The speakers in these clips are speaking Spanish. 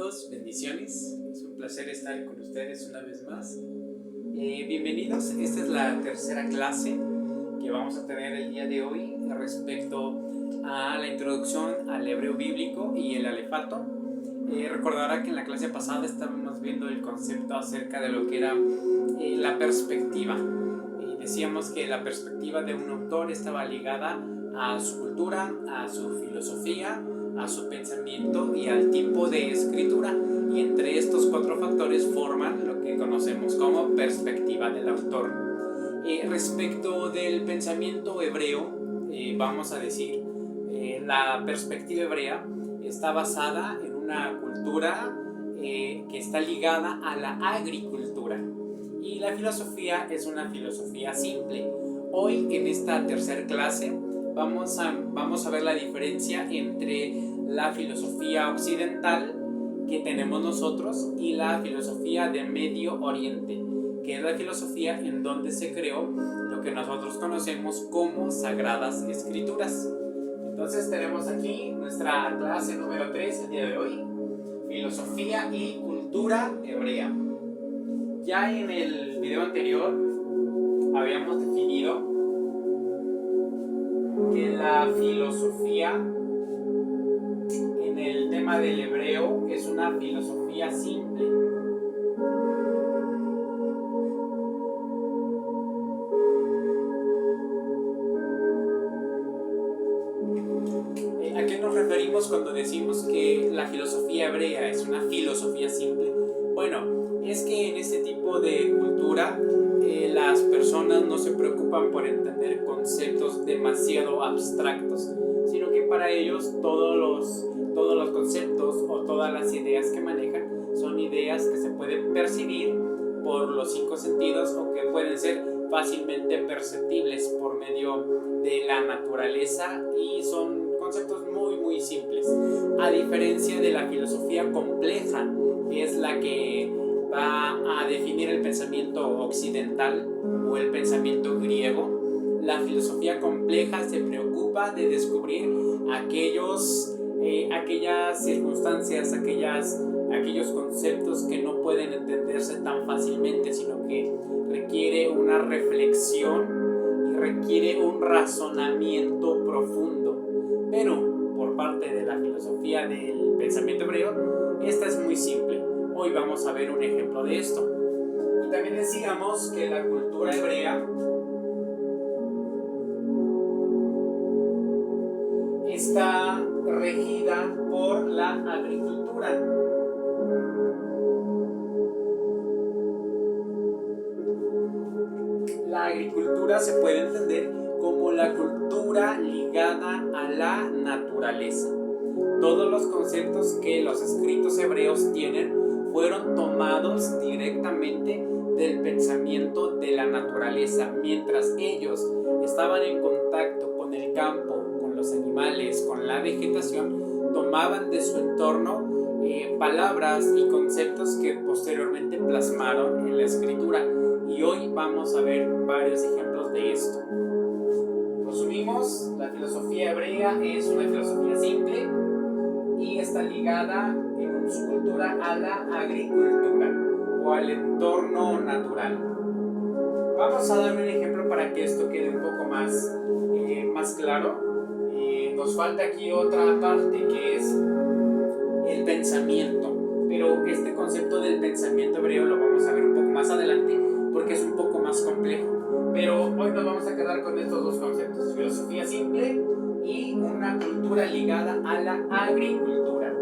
Saludos, bendiciones. Es un placer estar con ustedes una vez más. Bienvenidos. Esta es la tercera clase que vamos a tener el día de hoy respecto a la introducción al hebreo bíblico y el alefato. Recordará que en la clase pasada estábamos viendo el concepto acerca de lo que era la perspectiva. Decíamos que la perspectiva de un autor estaba ligada a su cultura, a su filosofía, a su pensamiento y al tipo de escritura, y entre estos cuatro factores forman lo que conocemos como perspectiva del autor. Respecto del pensamiento hebreo, vamos a decir, la perspectiva hebrea está basada en una cultura que está ligada a la agricultura, y la filosofía es una filosofía simple. Hoy en esta tercera clase vamos a ver la diferencia entre la filosofía occidental que tenemos nosotros y la filosofía de Medio Oriente, que es la filosofía en donde se creó lo que nosotros conocemos como Sagradas Escrituras. Entonces tenemos aquí nuestra clase número 3 el día de hoy, filosofía y cultura hebrea. Ya en el video anterior habíamos definido que la filosofía en el tema del hebreo es una filosofía simple. ¿A qué nos referimos cuando decimos que la filosofía hebrea es una filosofía simple? Bueno, es que en este tipo de cultura las personas no se preocupan por entender conceptos demasiado abstractos, sino que para ellos todos los conceptos o todas las ideas que manejan son ideas que se pueden percibir por los 5 sentidos o que pueden ser fácilmente perceptibles por medio de la naturaleza, y son conceptos muy muy simples, a diferencia de la filosofía compleja, que es la que va a definir el pensamiento occidental o el pensamiento griego. La filosofía compleja se preocupa de descubrir aquellas circunstancias, aquellos conceptos que no pueden entenderse tan fácilmente, sino que requiere una reflexión y requiere un razonamiento profundo. Pero por parte de la filosofía del pensamiento hebreo, esta es muy simple. Hoy vamos a ver un ejemplo de esto. Y también decíamos que la cultura hebrea está regida por la agricultura. La agricultura se puede entender como la cultura ligada a la naturaleza. Todos los conceptos que los escritos hebreos tienen fueron tomados directamente del pensamiento de la naturaleza. Mientras ellos estaban en contacto con el campo, con los animales, con la vegetación, tomaban de su entorno palabras y conceptos que posteriormente plasmaron en la escritura. Y hoy vamos a ver varios ejemplos de esto. Resumimos, la filosofía hebrea es una filosofía simple y está ligada en su cultura a la agricultura o al entorno natural. Vamos a dar un ejemplo para que esto quede un poco más claro. Nos falta aquí otra parte que es el pensamiento, pero este concepto del pensamiento hebreo lo vamos a ver un poco más adelante porque es un poco más complejo. Pero hoy nos vamos a quedar con estos dos conceptos: filosofía simple y una cultura ligada a la agricultura.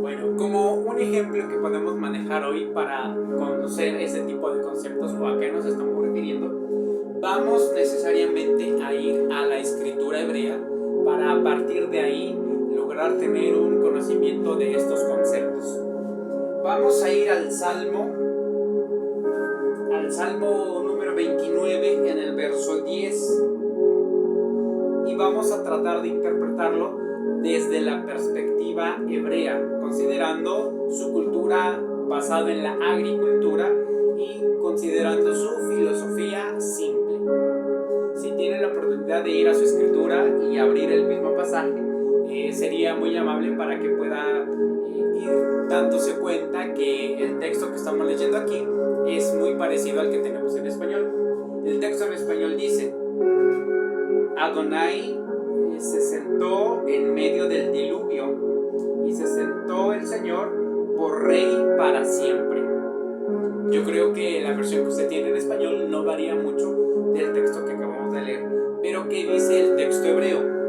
Bueno, como un ejemplo que podemos manejar hoy para conocer ese tipo de conceptos o a qué nos estamos refiriendo, vamos necesariamente a ir a la escritura hebrea para a partir de ahí lograr tener un conocimiento de estos conceptos. Vamos a ir al Salmo número 29 en el verso 10, y vamos a tratar de interpretarlo desde la perspectiva hebrea, considerando su cultura basada en la agricultura y considerando su filosofía simple. Si tienen la oportunidad oportunidad de ir a su escritura y abrir el mismo pasaje, sería muy amable para que pueda ir dándose cuenta que el texto que estamos leyendo aquí es muy parecido al que tenemos en español. El texto en español dice: Adonai se sentó en medio del diluvio y se sentó el Señor por rey para siempre. Yo creo que la versión que usted tiene en español no varía mucho del texto que acabamos de leer. Pero ¿qué dice el texto hebreo?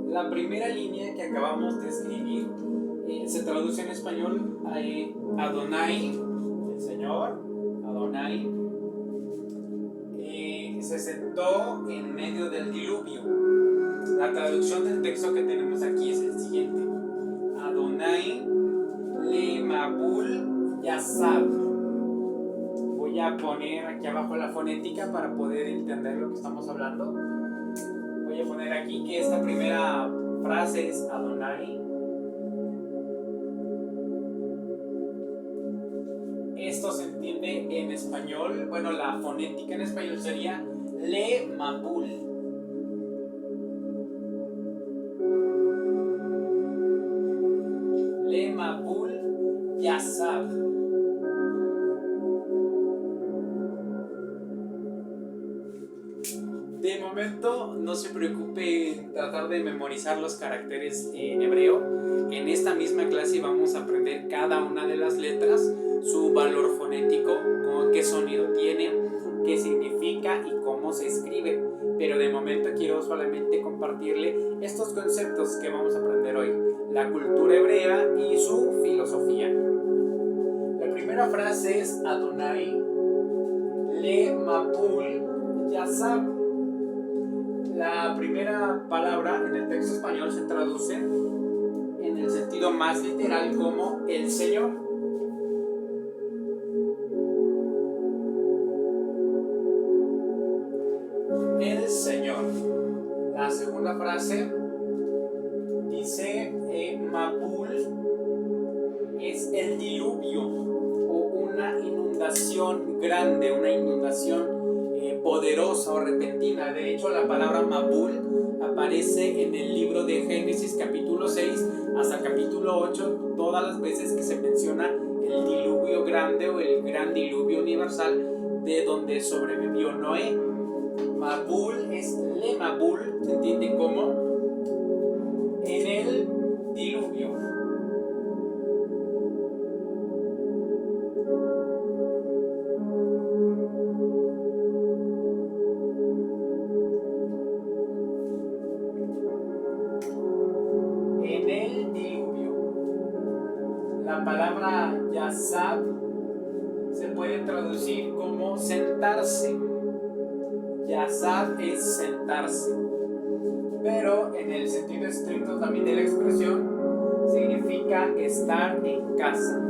La primera línea que acabamos de escribir se traduce en español a Adonai, el Señor, Adonai, se sentó en medio del diluvio. La traducción del texto que tenemos aquí es el siguiente: Adonai le mabul yasab. Voy a poner aquí abajo la fonética para poder entender lo que estamos hablando. Voy a poner aquí que esta primera frase es Adonai. Esto se entiende en español. Bueno, la fonética en español sería Le Mabul. Le Mabul Yasab. De momento no se preocupe en tratar de memorizar los caracteres en hebreo. En esta misma clase vamos a aprender cada una de las letras, su valor fonético, qué sonido tiene, qué significa y cómo se escribe. Pero de momento quiero solamente compartirle estos conceptos que vamos a aprender hoy: la cultura hebrea y su filosofía. La primera frase es Adonai le mabul yasab. La primera palabra en el texto español se traduce en el sentido más literal como el Señor. El Señor. La segunda frase dice Mabul es el diluvio o una inundación grande, una inundación poderosa o repentina. De hecho, la palabra Mabul aparece en el libro de Génesis capítulo 6 hasta el capítulo 8 todas las veces que se menciona el diluvio grande o el gran diluvio universal de donde sobrevivió Noé. Mabul es Le Mabul, se entiende como en el diluvio. En el diluvio. La palabra Yasab se puede traducir como sentarse. Yasab es sentarse, pero en el sentido estricto también de la expresión significa estar en casa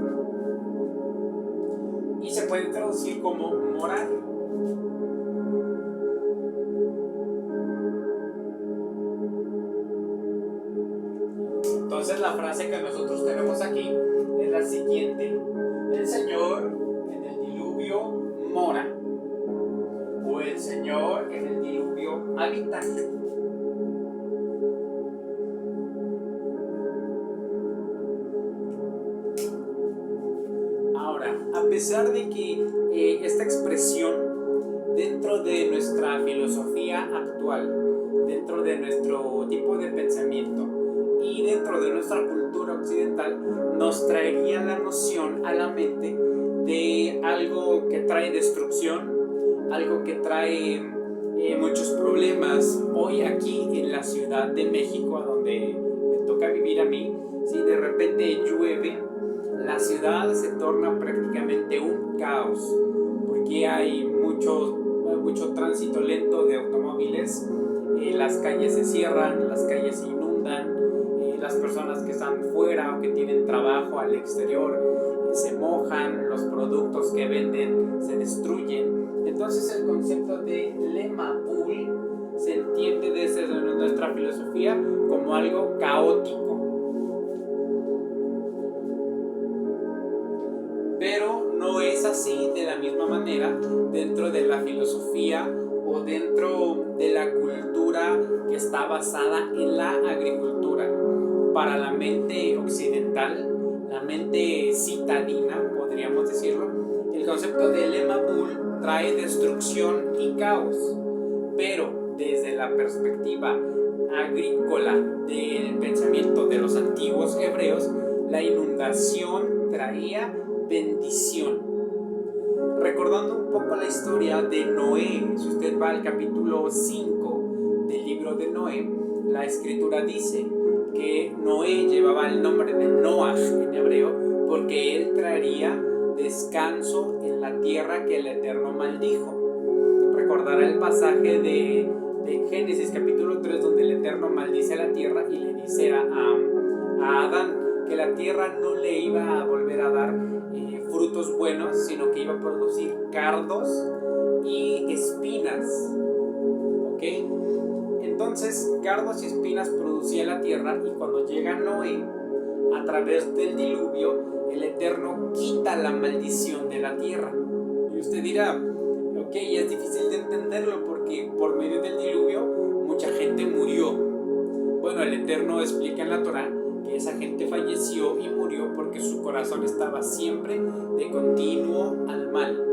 y se puede traducir como morar. Entonces la frase que nosotros tenemos aquí es la siguiente: el Señor en el diluvio mora, o el Señor en el diluvio habita. Ahora, a pesar de que esta expresión dentro de nuestra filosofía actual, dentro de nuestro tipo de pensamiento y dentro de nuestra cultura occidental, nos traería la noción a la mente de algo que trae destrucción, algo que trae muchos problemas. Hoy aquí en la Ciudad de México, a donde me toca vivir a mí, si de repente llueve, la ciudad se torna prácticamente un caos, porque hay mucho tránsito lento de automóviles, las calles se cierran, las calles se inundan, las personas que están fuera o que tienen trabajo al exterior se mojan, los productos que venden se destruyen. Entonces el concepto de lema pool se entiende desde nuestra filosofía como algo caótico. Pero no es así de la misma manera dentro de la filosofía o dentro de la cultura que está basada en la agricultura. Para la mente occidental, la mente citadina, podríamos decirlo, el concepto de lema pool trae destrucción y caos. Pero desde la perspectiva agrícola del pensamiento de los antiguos hebreos, la inundación traía bendición. Recordando un poco la historia de Noé, si usted va al capítulo 5 del libro de Noé, la escritura dice que Noé llevaba el nombre de Noah en hebreo porque él traería descanso en la tierra que el Eterno maldijo. Recordará el pasaje de Génesis capítulo 3 donde el Eterno maldice a la tierra y le dice a Adán que la tierra no le iba a volver a dar frutos buenos, sino que iba a producir cardos y espinas. ¿Ok? Entonces, cardos y espinas producía la tierra, y cuando llega Noé, a través del diluvio, el Eterno quita la maldición de la tierra. Y usted dirá, ok, es difícil de entenderlo porque por medio del diluvio mucha gente murió. Bueno, el Eterno explica en la Torá que esa gente falleció y murió porque su corazón estaba siempre de continuo al mal.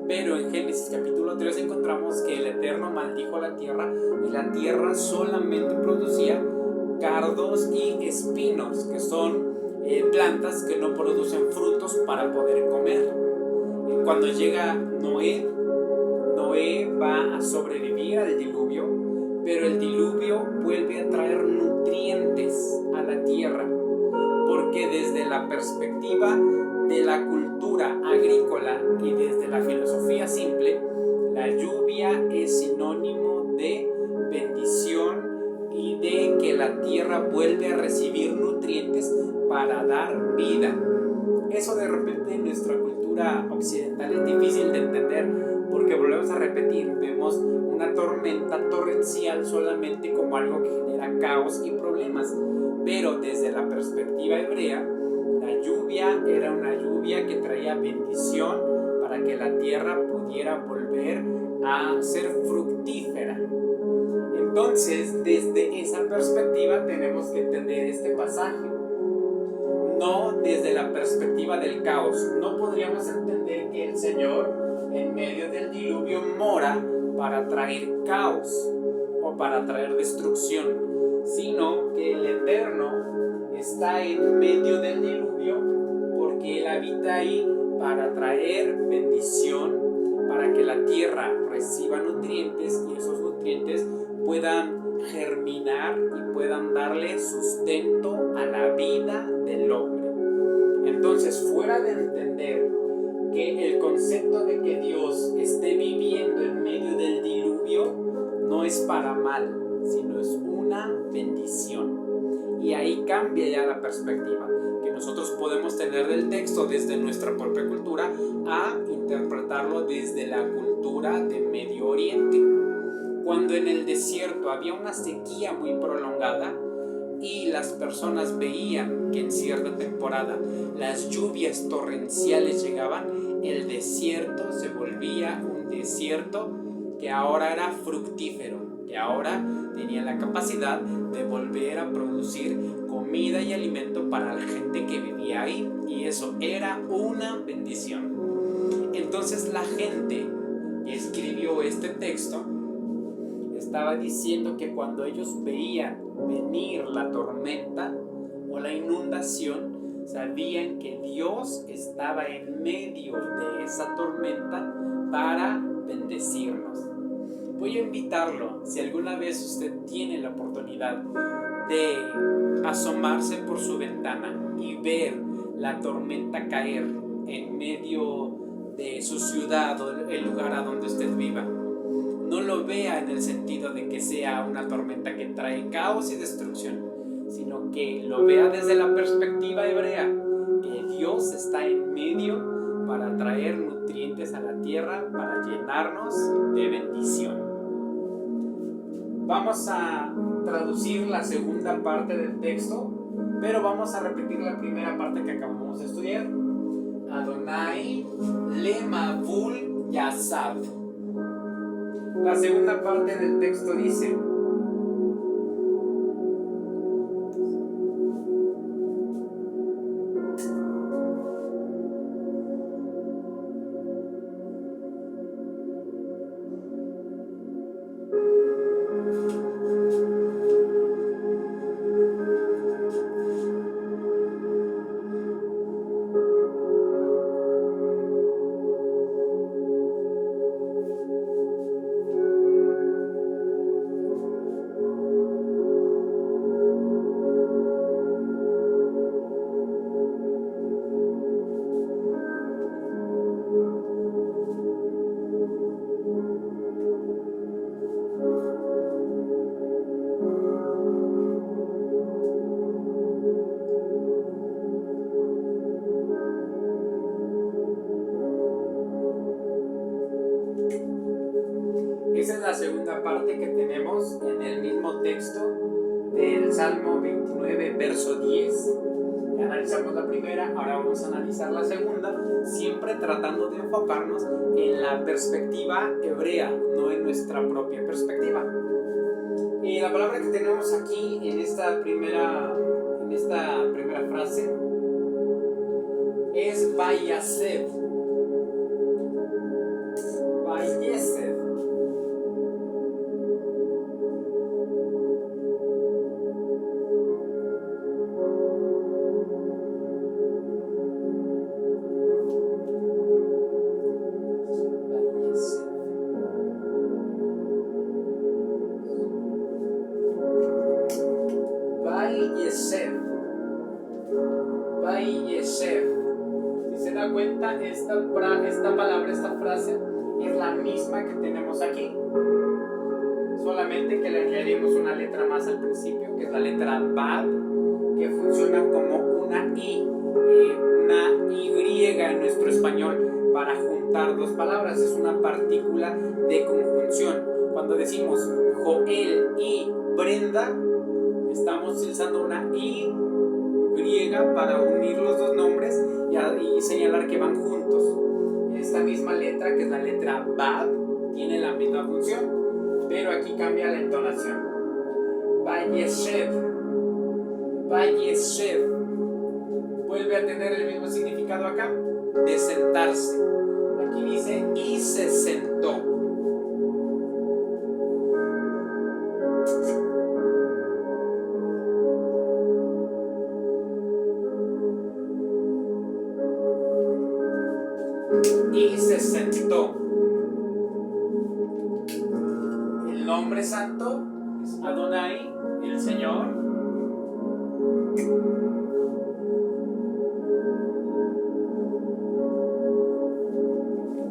Pero en Génesis capítulo 3 encontramos que el Eterno maldijo la tierra y la tierra solamente producía cardos y espinos, que son plantas que no producen frutos para poder comer. Cuando llega Noé va a sobrevivir al diluvio, pero el diluvio vuelve a traer nutrientes a la tierra, porque desde la perspectiva de la cultura agrícola y desde la filosofía simple, la lluvia es sinónimo de bendición y de que la tierra vuelve a recibir nutrientes para dar vida. Eso de repente en nuestra cultura occidental es difícil de entender, porque volvemos a repetir, vemos una tormenta torrencial solamente como algo que genera caos y problemas, pero desde la perspectiva hebrea, la lluvia era una lluvia que traía bendición para que la tierra pudiera volver a ser fructífera. Entonces, desde esa perspectiva tenemos que entender este pasaje, no desde la perspectiva del caos. No podríamos entender que el Señor en medio del diluvio mora para traer caos o para traer destrucción, sino que el Eterno está en medio del diluvio porque Él habita ahí para traer bendición, para que la tierra reciba nutrientes y esos nutrientes puedan germinar y puedan darle sustento a la vida del hombre. Entonces, fuera de entender que el concepto de que Dios esté viviendo en medio del diluvio no es para mal, sino es una bendición. Y ahí cambia ya la perspectiva que nosotros podemos tener del texto desde nuestra propia cultura a interpretarlo desde la cultura de Medio Oriente. Cuando en el desierto había una sequía muy prolongada y las personas veían que en cierta temporada las lluvias torrenciales llegaban, el desierto se volvía un desierto que ahora era fructífero, que ahora tenía la capacidad de volver a producir comida y alimento para la gente que vivía ahí, y eso era una bendición. Entonces la gente que escribió este texto estaba diciendo que cuando ellos veían venir la tormenta o la inundación, Sabían que Dios estaba en medio de esa tormenta para bendecirnos. Voy a invitarlo, si alguna vez usted tiene la oportunidad de asomarse por su ventana y ver la tormenta caer en medio de su ciudad o el lugar a donde usted viva, no lo vea en el sentido de que sea una tormenta que trae caos y destrucción, sino que lo vea desde la perspectiva hebrea, que Dios está en medio para traer nutrientes a la tierra, para llenarnos de bendición. Vamos a traducir la segunda parte del texto, pero vamos a repetir la primera parte que acabamos de estudiar. Adonai lemavul yasav. La segunda parte del texto dice: esa es la segunda parte que tenemos en el mismo texto del Salmo 29, verso 10. Ya analizamos la primera, ahora vamos a analizar la segunda, siempre tratando de enfocarnos en la perspectiva hebrea, no en nuestra propia perspectiva. Y la palabra que tenemos aquí en esta primera frase es Vayased. Vayesed. Vayesed. Si se da cuenta, esta palabra, esta frase es la misma que tenemos aquí, solamente que le añadimos una letra más al principio, que es la letra Bad, que funciona como una Y en nuestro español para juntar dos palabras. Es una partícula de conjunción. Cuando decimos Joel y Brenda, estamos usando una Y para unir los dos nombres y señalar que van juntos. Esta misma letra, que es la letra Bad, tiene la misma función, pero aquí cambia la entonación. Vayeshed. Vayeshed vuelve a tener el mismo significado acá, de sentarse. Aquí dice y se sentó. Y se sentó. El nombre santo es Adonai, el Señor.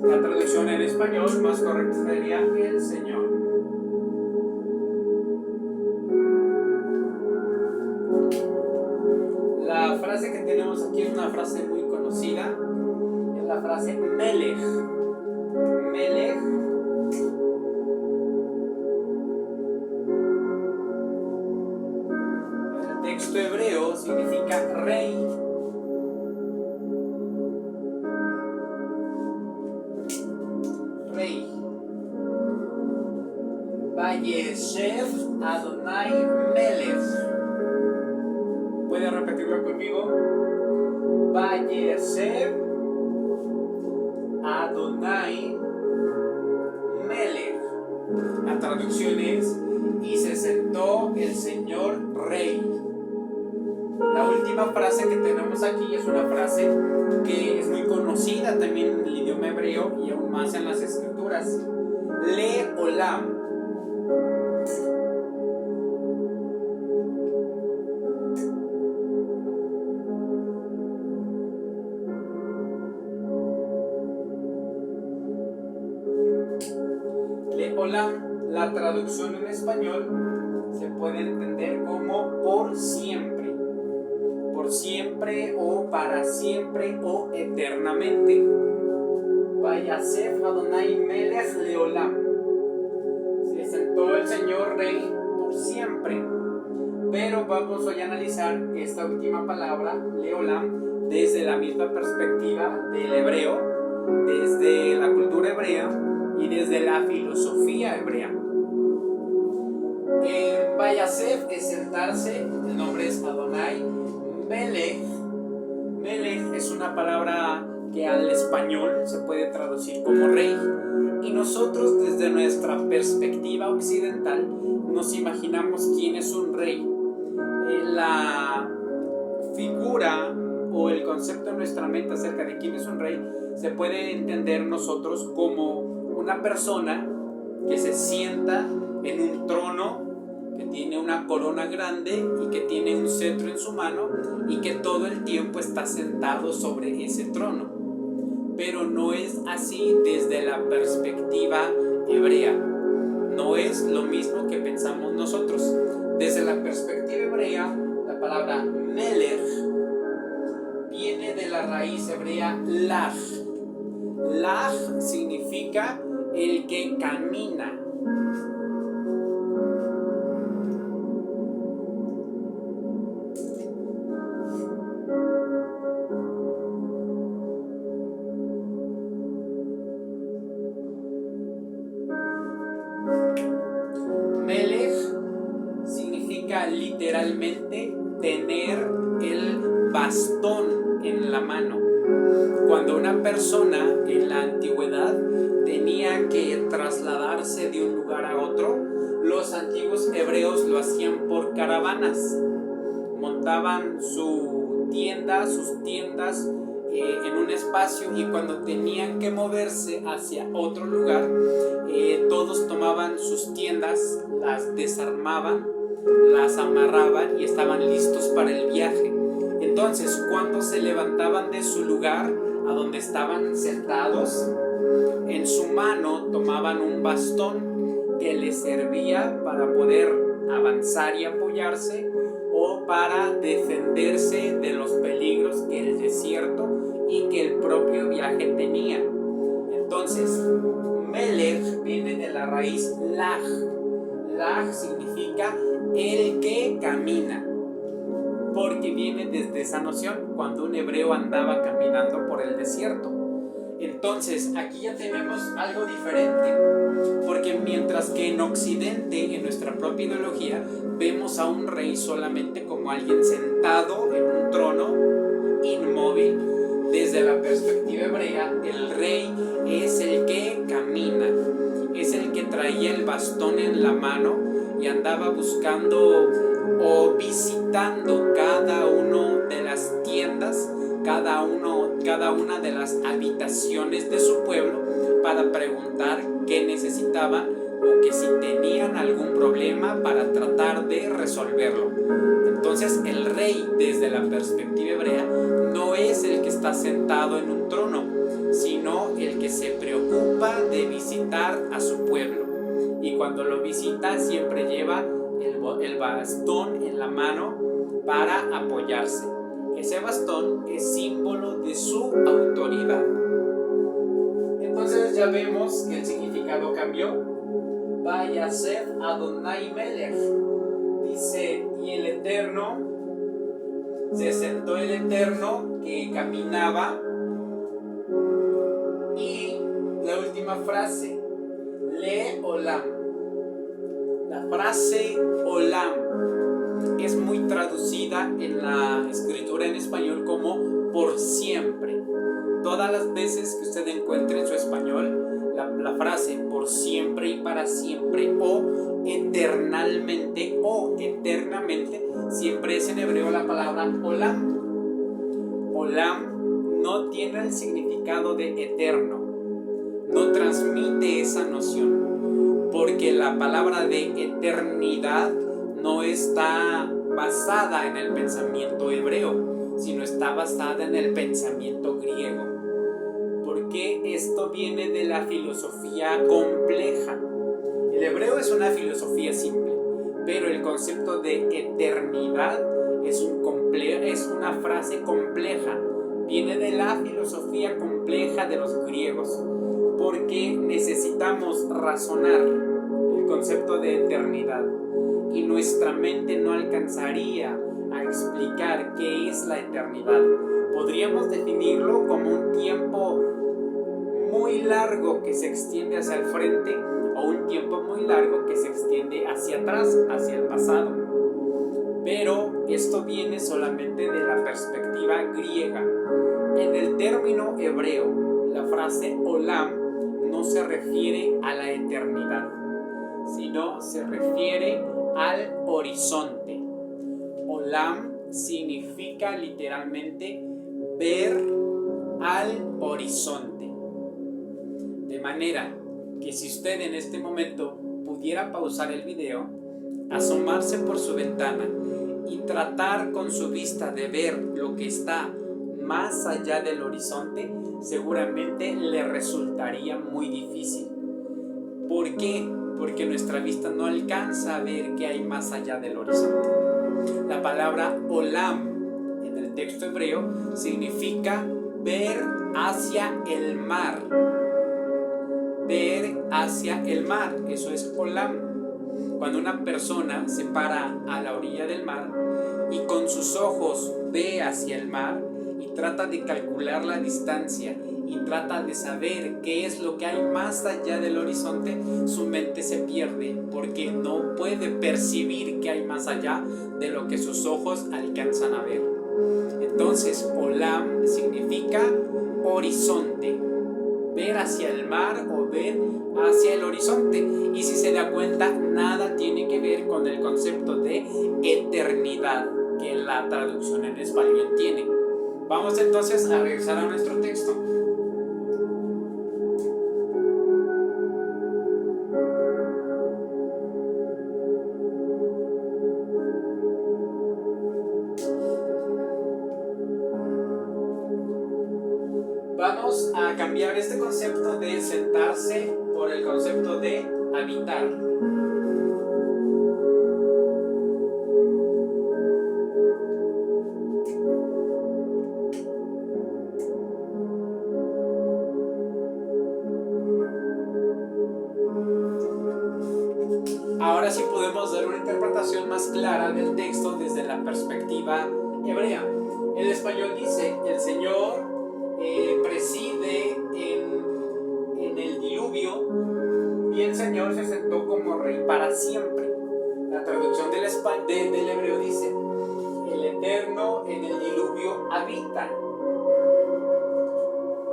La traducción en español más correcta sería el Señor. La frase que tenemos aquí es una frase muy conocida. Es la frase Melech. Melech en el texto hebreo significa rey. Rey. Vayeshev Adonai Melech. ¿Puede repetirlo conmigo? Vayeshev Adonai Melech. La traducción es: y se sentó el Señor Rey. La última última frase que tenemos aquí es una frase que es muy conocida también en el idioma hebreo y aún más en las escrituras. Le olam. Olam, la traducción en español se puede entender como por siempre o para siempre o eternamente. Vayasef Adonai Melech Leolam. Se sentó el Señor Rey por siempre. Pero vamos hoy a analizar esta última palabra, Leolam, desde la misma perspectiva del hebreo, desde la cultura hebrea y desde la filosofía hebrea. Vayasef es sentarse, el nombre es Adonai. Melech es una palabra que al español se puede traducir como rey, y nosotros desde nuestra perspectiva occidental nos imaginamos quién es un rey. La figura o el concepto en nuestra mente acerca de quién es un rey se puede entender nosotros como una persona que se sienta en un trono, que tiene una corona grande y que tiene un cetro en su mano y que todo el tiempo está sentado sobre ese trono. Pero no es así desde la perspectiva hebrea. No es lo mismo que pensamos nosotros. Desde la perspectiva hebrea, la palabra melech viene de la raíz hebrea lach. Lach significa el que camina. Melech significa literalmente tener el bastón en la mano. Cuando una persona en la antigüedad tenía que trasladarse de un lugar a otro, los antiguos hebreos lo hacían por caravanas. Montaban sus tiendas en un espacio, y cuando tenían que moverse hacia otro lugar, todos tomaban sus tiendas, las desarmaban, las amarraban y estaban listos para el viaje. Entonces, cuando se levantaban de su lugar a donde estaban sentados, en su mano tomaban un bastón que les servía para poder avanzar y apoyarse, o para defenderse de los peligros que el desierto y que el propio viaje tenía. Entonces, Melech viene de la raíz lach. Lach significa el que camina, porque viene desde esa noción cuando un hebreo andaba caminando por el desierto. Entonces, aquí ya tenemos algo diferente, porque mientras que en Occidente, en nuestra propia ideología, vemos a un rey solamente como alguien sentado en un trono inmóvil, desde la perspectiva hebrea, el rey es el que camina, es el que traía el bastón en la mano y andaba buscando o visitando cada una de las tiendas, cada una de las habitaciones de su pueblo, para preguntar qué necesitaban o que si tenían algún problema para tratar de resolverlo. Entonces, el rey, desde la perspectiva hebrea, no es el que está sentado en un trono, sino el que se preocupa de visitar a su pueblo. Y cuando lo visita, siempre lleva el bastón en la mano para apoyarse. Ese bastón es símbolo de su autoridad. Entonces ya vemos que el significado cambió. Vayasef Adonai Melech. Dice, y el Eterno, se sentó el Eterno que caminaba. Y la última frase, Le Olam. La frase Olam es muy traducida en la escritura en español como por siempre. Todas las veces que usted encuentre en su español la frase por siempre y para siempre o eternalmente o eternamente, siempre es en hebreo la palabra olam. Olam no tiene el significado de eterno, no transmite esa noción, porque la palabra de eternidad no está basada en el pensamiento hebreo, sino está basada en el pensamiento griego, porque esto viene de la filosofía compleja. El hebreo es una filosofía simple, pero el concepto de eternidad es una frase compleja, viene de la filosofía compleja de los griegos, porque necesitamos razonar el concepto de eternidad y nuestra mente no alcanzaría a explicar qué es la eternidad. Podríamos definirlo como un tiempo muy largo que se extiende hacia el frente o un tiempo muy largo que se extiende hacia atrás, hacia el pasado. Pero esto viene solamente de la perspectiva griega. En el término hebreo, la frase olam no se refiere a la eternidad, sino se refiere al horizonte. Olam significa literalmente ver al horizonte. De manera que si usted en este momento pudiera pausar el video, asomarse por su ventana y tratar con su vista de ver lo que está más allá del horizonte, seguramente le resultaría muy difícil. ¿Por qué? Porque nuestra vista no alcanza a ver qué hay más allá del horizonte. La palabra olam en el texto hebreo significa ver hacia el mar. Ver hacia el mar, eso es olam. Cuando una persona se para a la orilla del mar y con sus ojos ve hacia el mar y trata de calcular la distancia y trata de saber qué es lo que hay más allá del horizonte, su mente se pierde porque no puede percibir qué hay más allá de lo que sus ojos alcanzan a ver. Entonces, olam significa horizonte, ver hacia el mar o ver hacia el horizonte. Y si se da cuenta, nada tiene que ver con el concepto de eternidad que la traducción en español tiene. Vamos entonces a regresar a nuestro texto. Vamos a cambiar este concepto de sentarse por el concepto de habitar. Ahora sí podemos dar una interpretación más clara del texto desde la perspectiva hebrea. El español dice: el Señor preside en el diluvio y el Señor se sentó como rey para siempre. La traducción del hebreo dice: el Eterno en el diluvio habita,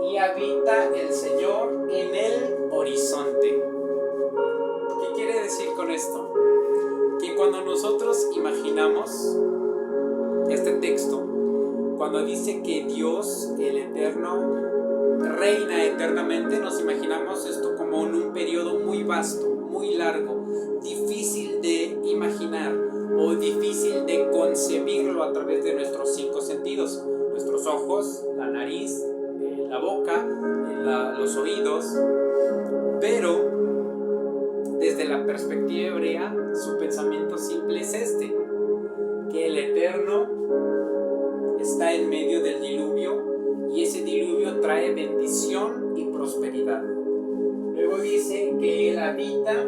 y habita el Señor en el horizonte. ¿Qué quiere decir con esto? Que cuando nosotros imaginamos este texto, cuando dice que Dios, el Eterno, reina eternamente, nos imaginamos esto como en un periodo muy vasto, muy largo, difícil de imaginar o difícil de concebirlo a través de nuestros 5 sentidos: nuestros ojos, la nariz, la boca, los oídos. Pero desde la perspectiva hebrea, su pensamiento simple es este: que el Eterno está en medio del diluvio y ese diluvio trae bendición y prosperidad. Luego dice que Él habita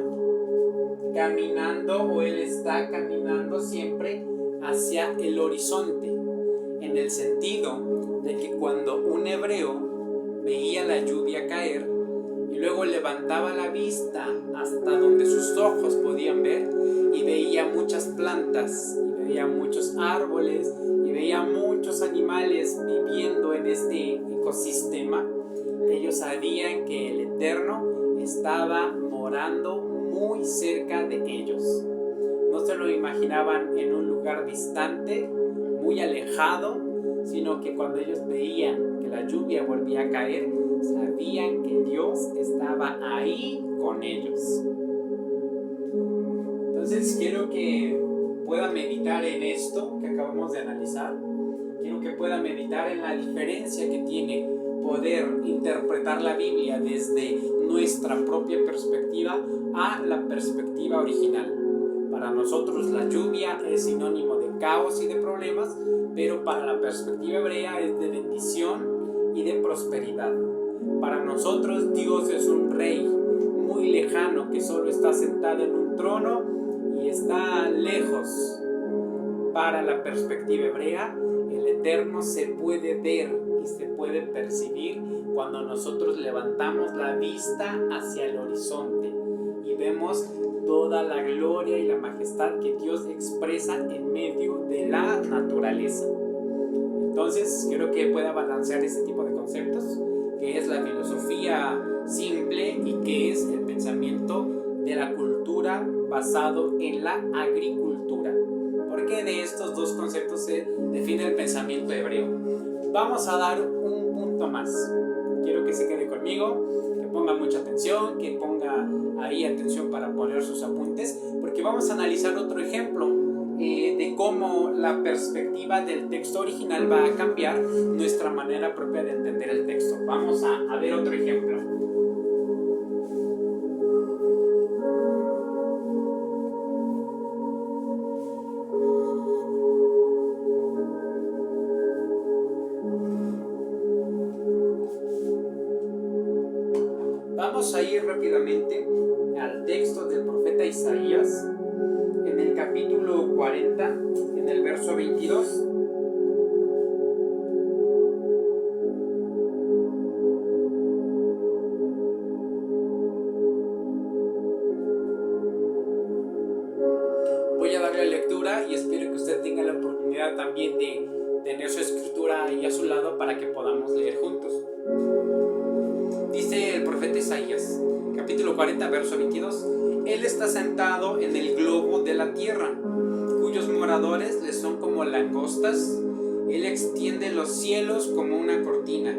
caminando, o Él está caminando siempre hacia el horizonte, en el sentido de que cuando un hebreo veía la lluvia caer y luego levantaba la vista hasta donde sus ojos podían ver y veía muchas plantas y veía muchos árboles y veía muchos animales viviendo en este ecosistema, ellos sabían que el Eterno estaba morando muy cerca de ellos. No se lo imaginaban en un lugar distante, muy alejado, sino que cuando ellos veían que la lluvia volvía a caer, sabían que Dios estaba ahí con ellos. Entonces quiero que pueda meditar en esto que acabamos de analizar. Quiero que pueda meditar en la diferencia que tiene poder interpretar la Biblia desde nuestra propia perspectiva a la perspectiva original. Para nosotros la lluvia es sinónimo de caos y de problemas, pero para la perspectiva hebrea es de bendición y de prosperidad. Para nosotros Dios es un rey muy lejano que solo está sentado en un trono y está lejos. Para la perspectiva hebrea, el Eterno se puede ver y se puede percibir cuando nosotros levantamos la vista hacia el horizonte y vemos toda la gloria y la majestad que Dios expresa en medio de la naturaleza. Entonces, quiero que pueda balancear ese tipo de conceptos, que es la filosofía simple y que es el pensamiento de la cultura basado en la agricultura. Porque de estos dos conceptos se define el pensamiento hebreo. Vamos a dar un punto más. Quiero que se quede conmigo, que ponga mucha atención, que ponga ahí atención para poner sus apuntes, porque vamos a analizar otro ejemplo de cómo la perspectiva del texto original va a cambiar nuestra manera propia de entender el texto. Vamos a ver otro ejemplo. Vamos a ir rápidamente al texto del profeta Isaías, en el capítulo 40, en el verso 22. Voy a darle lectura y espero que usted tenga la oportunidad también de tener su escritura ahí a su lado para que podamos leer juntos. Dice el profeta Isaías, capítulo 40, verso 22: Él está sentado en el globo de la tierra, cuyos moradores le son como langostas. Él extiende los cielos como una cortina,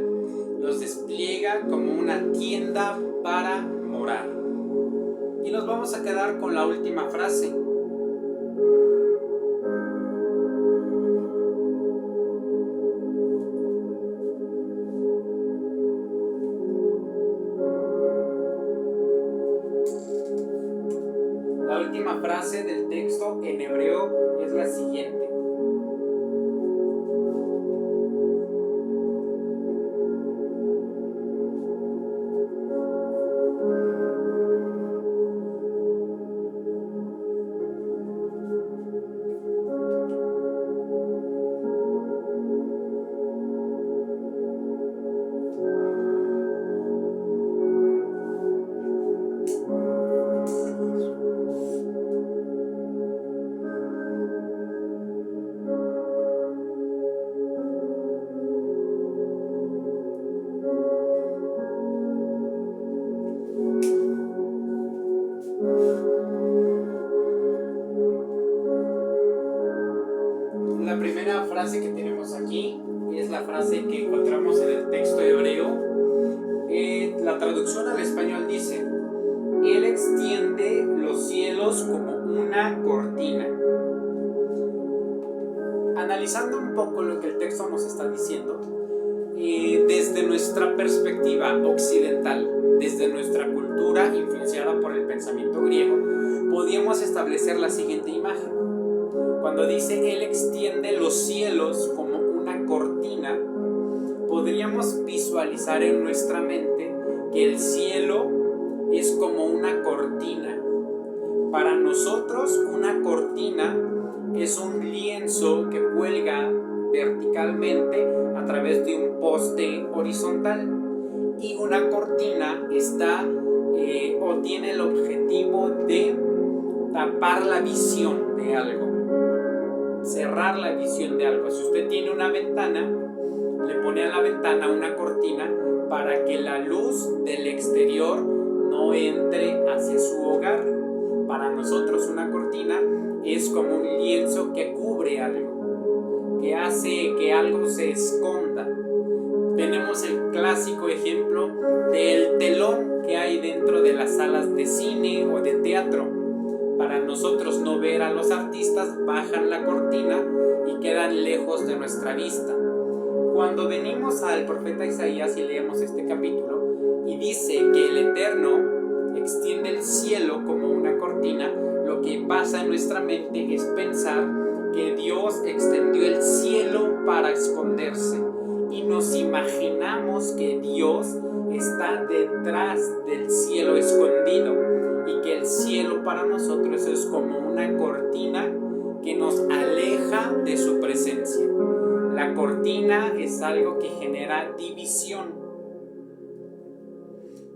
los despliega como una tienda para morar. Y nos vamos a quedar con la última frase. La última frase del texto en hebreo es la siguiente. La primera frase que tenemos aquí es la frase que encontramos en el texto hebreo. La traducción al español dice: Él extiende los cielos como una cortina. Analizando un poco lo que el texto nos está diciendo, desde nuestra perspectiva occidental, desde nuestra cultura influenciada por el pensamiento griego, podíamos establecer la siguiente imagen. Cuando dice Él extiende los cielos como una cortina, podríamos visualizar en nuestra mente que el cielo es como una cortina. Para nosotros, una cortina es un lienzo que cuelga verticalmente a través de un poste horizontal, y una cortina está o tiene el objetivo de tapar la visión de algo, cerrar la visión de algo. Si usted tiene una ventana, le pone a la ventana una cortina para que la luz del exterior no no entre hacia su hogar. Para nosotros una cortina es como un lienzo que cubre algo, que hace que algo se esconda. Tenemos el clásico ejemplo del telón que hay dentro de las salas de cine o de teatro. Para nosotros no ver a los artistas, bajan la cortina y quedan lejos de nuestra vista. Cuando venimos al profeta Isaías y leemos este capítulo y dice que el Eterno extiende el cielo como una cortina, lo que pasa en nuestra mente es pensar que Dios extendió el cielo para esconderse y nos imaginamos que Dios está detrás del cielo escondido y que el cielo para nosotros es como una cortina que nos aleja de su presencia. La cortina es algo que genera división.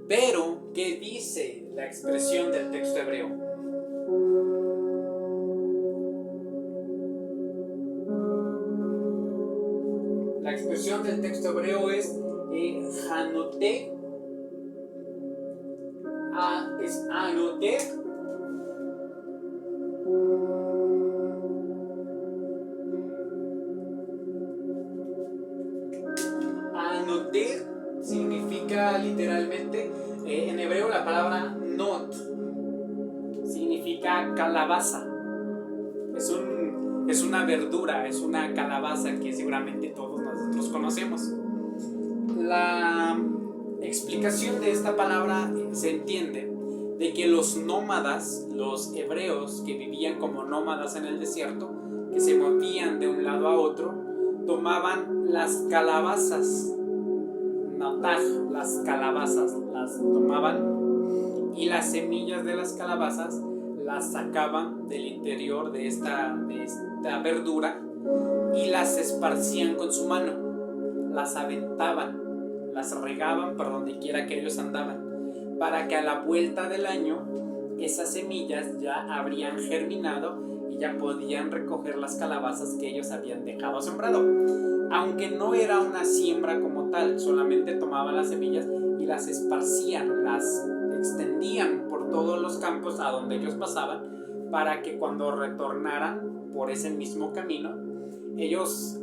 Pero, ¿qué dice la expresión del texto hebreo? La expresión del texto hebreo es Hanoté. Es Anoté. Anoté significa literalmente, en hebreo la palabra not significa calabaza. Es una verdura, es una calabaza que seguramente todos nosotros conocemos. La explicación de esta palabra se entiende de que los nómadas, los hebreos que vivían como nómadas en el desierto, que se movían de un lado a otro, tomaban las calabazas, nataj, las calabazas, las tomaban y las semillas de las calabazas las sacaban del interior de esta verdura y las esparcían con su mano, las aventaban, las regaban por donde quiera que ellos andaban, para que a la vuelta del año esas semillas ya habrían germinado y ya podían recoger las calabazas que ellos habían dejado sembrado. Aunque no era una siembra como tal, solamente tomaban las semillas y las esparcían, las extendían por todos los campos a donde ellos pasaban, para que cuando retornaran por ese mismo camino, ellos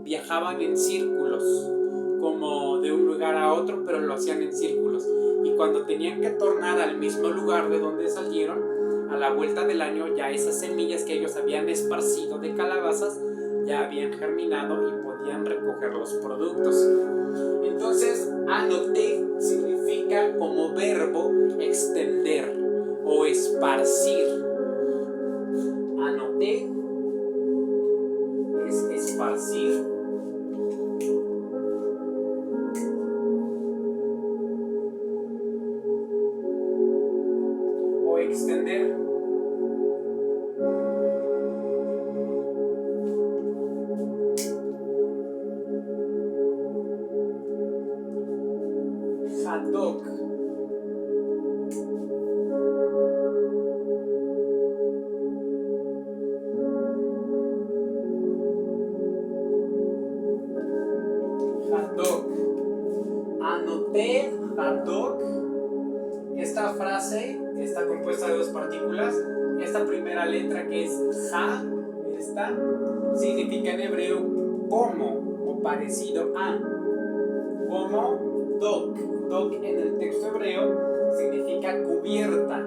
viajaban en círculos, como de un lugar a otro, pero lo hacían en círculos. Y cuando tenían que tornar al mismo lugar de donde salieron, a la vuelta del año ya esas semillas que ellos habían esparcido de calabazas ya habían germinado y podían recoger los productos. Entonces, anoté significa como verbo extender o esparcir. Anoté es esparcir. O extender. Hadok. Hadok. Anoté, Hadok. Esta frase está compuesta de dos partículas. Esta primera letra, que es Ha, esta significa en hebreo como o parecido a. Como dok. Dok en el texto hebreo significa cubierta.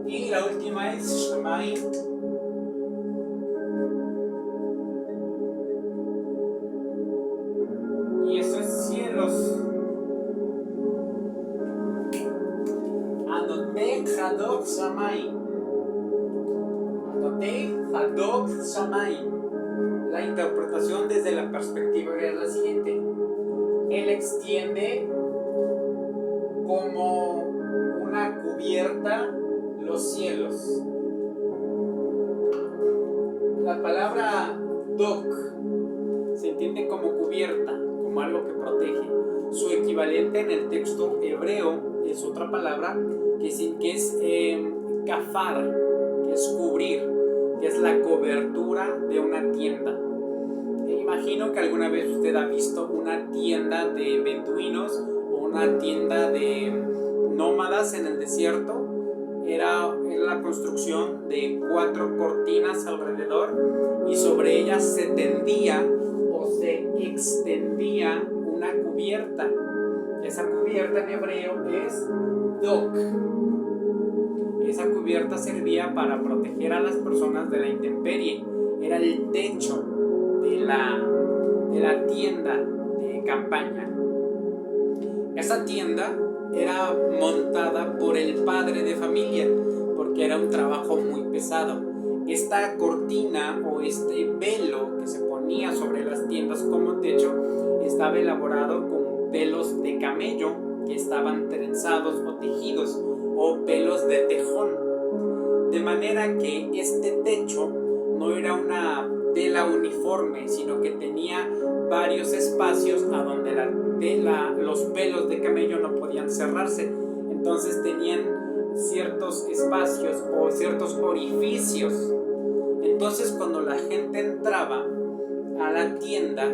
Y la última es Shamaim. Y eso es cielos. Anoté Hadok Shamaim. Anoté Hadok Shamaim. La interpretación desde la perspectiva es la siguiente. Él extiende como una cubierta los cielos. La palabra dok se entiende como cubierta, como algo que protege. Su equivalente en el texto hebreo es otra palabra que es cafar, que es cubrir, que es la cobertura de una tienda. Imagino que alguna vez usted ha visto una tienda de beduinos o una tienda de nómadas en el desierto. Era la construcción de 4 cortinas alrededor y sobre ellas se tendía o se extendía una cubierta. Esa cubierta en hebreo es dok. Esa cubierta servía para proteger a las personas de la intemperie. Era el techo de la tienda de campaña. Esa tienda era montada por el padre de familia porque era un trabajo muy pesado. Esta cortina o este velo que se ponía sobre las tiendas como techo estaba elaborado con pelos de camello que estaban trenzados o tejidos o pelos de tejón, de manera que este techo no era una tela uniforme, sino que tenía varios espacios a donde los pelos de camello no podían cerrarse. Entonces tenían ciertos espacios o ciertos orificios. Entonces cuando la gente entraba a la tienda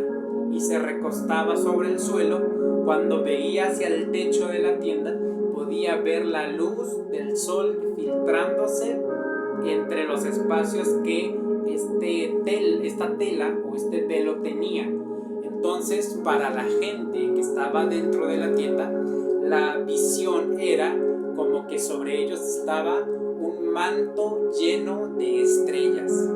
y se recostaba sobre el suelo, cuando veía hacia el techo de la tienda podía ver la luz del sol filtrándose entre los espacios que esta tela o este velo tenía. Entonces, para la gente que estaba dentro de la tienda, la visión era como que sobre ellos estaba un manto lleno de estrellas.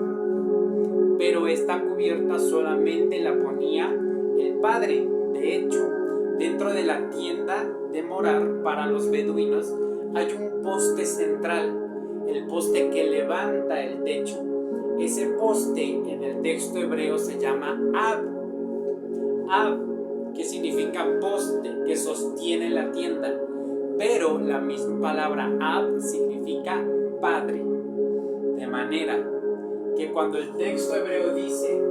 Pero esta cubierta solamente la ponía el padre. De hecho, dentro de la tienda de morar para los beduinos hay un poste central, el poste que levanta el techo. Ese poste en el texto hebreo se llama ab, que significa poste, que sostiene la tienda, pero la misma palabra ab significa padre, de manera que cuando el texto hebreo dice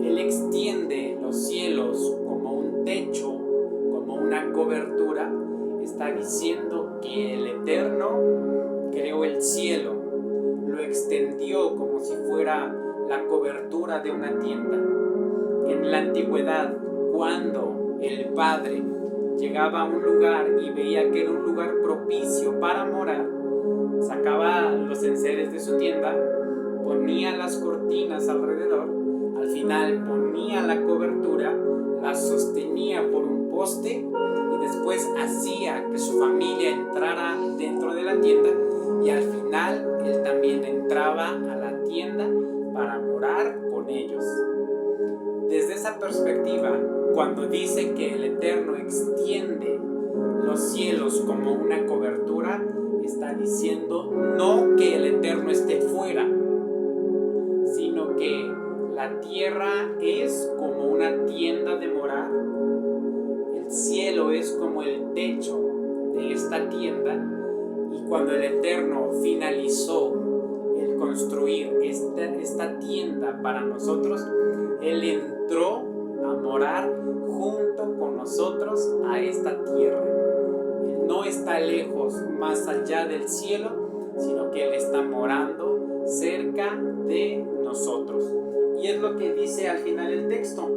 Él extiende los cielos como un techo, como una cobertura, está diciendo que el Eterno creó el cielo, lo extendió como si fuera la cobertura de una tienda. En la antigüedad, cuando el Padre llegaba a un lugar y veía que era un lugar propicio para morar, sacaba los enseres de su tienda, ponía las cortinas alrededor, al final ponía la cobertura, la sostenía por un poste y después hacía que su familia entrara dentro de la tienda y al final él también entraba a la tienda para morar con ellos. Desde esa perspectiva, cuando dice que el Eterno extiende los cielos como una cobertura, está diciendo no que el Eterno esté fuera, sino que la tierra es como una tienda de morar, el cielo es como el techo de esta tienda, y cuando el Eterno finalizó el construir esta tienda para nosotros, Él entró a morar junto con nosotros a esta tierra. Él no está lejos, más allá del cielo, sino que Él está morando cerca de nosotros. Y es lo que dice al final el texto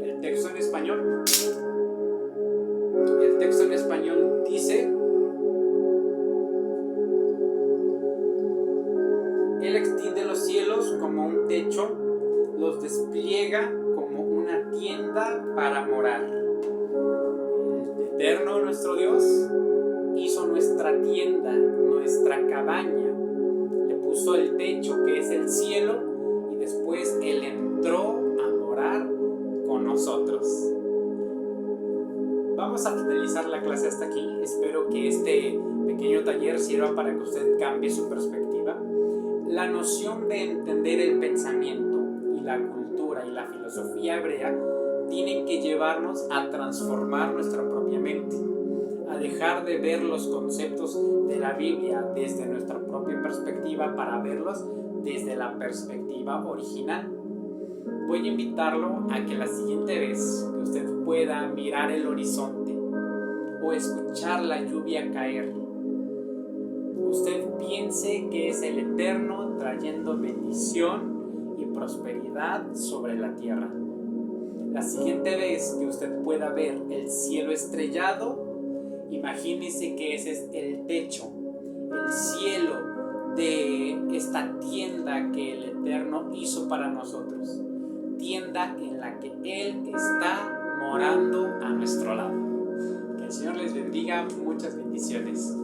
en español. El texto en español dice: Él extiende los cielos como un techo, los despliega como una tienda para morar. El Eterno, nuestro Dios, hizo nuestra tienda, nuestra cabaña, le puso el techo que es el cielo y después Él entró a morar con nosotros. Vamos a finalizar la clase hasta aquí. Espero que este pequeño taller sirva para que usted cambie su perspectiva. La noción de entender el pensamiento y la cultura y la filosofía hebrea tienen que llevarnos a transformar nuestra propia mente, a dejar de ver los conceptos de la Biblia desde nuestra propia perspectiva para verlos desde la perspectiva original. Voy a invitarlo a que la siguiente vez que usted pueda mirar el horizonte o escuchar la lluvia caer, usted piense que es el Eterno trayendo bendición y prosperidad sobre la tierra. La siguiente vez que usted pueda ver el cielo estrellado, imagínese que ese es el techo, el cielo de esta tienda que el Eterno hizo para nosotros, tienda en la que Él está morando a nuestro lado. Que el Señor les bendiga, muchas bendiciones.